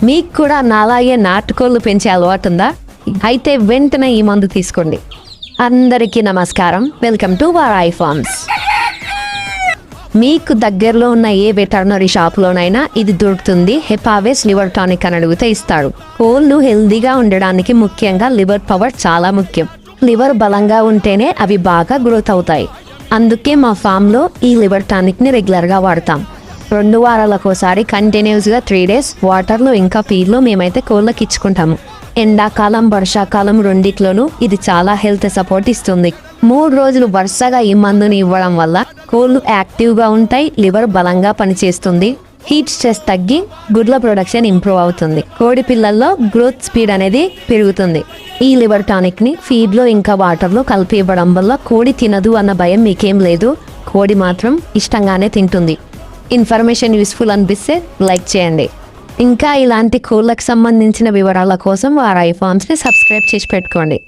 మీకు కూడా నాలాగే నాటుకోళ్ళు పెంచే అలవాటు ఉందా? అయితే వెంటనే ఈ మందు తీసుకోండి. అందరికీ నమస్కారం. Welcome to Varahi farms. మీకు దగ్గరలో ఉన్న ఏ వెటర్నరీ షాప్లోనైనా ఇది దొరుకుతుంది. హెపావేస్ లివర్ టానిక్ అని అడిగితే ఇస్తారు. కోళ్ళు హెల్దీగా ఉండడానికి ముఖ్యంగా లివర్ పవర్ చాలా ముఖ్యం. లివర్ బలంగా ఉంటేనే అవి బాగా గ్రోత్ అవుతాయి. అందుకే మా ఫామ్లో ఈ లివర్ టానిక్ని రెగ్యులర్గా వాడతాం. 2 వారాలకోసారి కంటిన్యూస్గా 3 days వాటర్లో ఇంకా ఫీడ్లో మేమైతే కోళ్ళకి ఇచ్చుకుంటాము. ఎండాకాలం వర్షాకాలం రెండిట్లోనూ ఇది చాలా హెల్త్ సపోర్ట్ ఇస్తుంది. 3 రోజులు వరుసగా ఈ మందుని ఇవ్వడం వల్ల కోళ్ళు యాక్టివ్గా ఉంటాయి, లివర్ బలంగా పనిచేస్తుంది, హీట్ స్ట్రెస్ తగ్గి గుడ్ల ప్రొడక్షన్ ఇంప్రూవ్ అవుతుంది, కోడి పిల్లల్లో గ్రోత్ స్పీడ్ అనేది పెరుగుతుంది. ఈ లివర్ టానిక్ని ఫీడ్లో ఇంకా వాటర్లో కలిపి ఇవ్వడం వల్ల కోడి తినదు అన్న భయం మీకేం లేదు. కోడి మాత్రం ఇష్టంగానే తింటుంది. ఇన్ఫర్మేషన్ యూస్ఫుల్ అనిపిస్తే లైక్ చేయండి. ఇంకా ఇలాంటి కోళ్ళకు సంబంధించిన వివరాల కోసం వారాయి ఫార్మ్స్ని సబ్స్క్రైబ్ చేసి పెట్టుకోండి.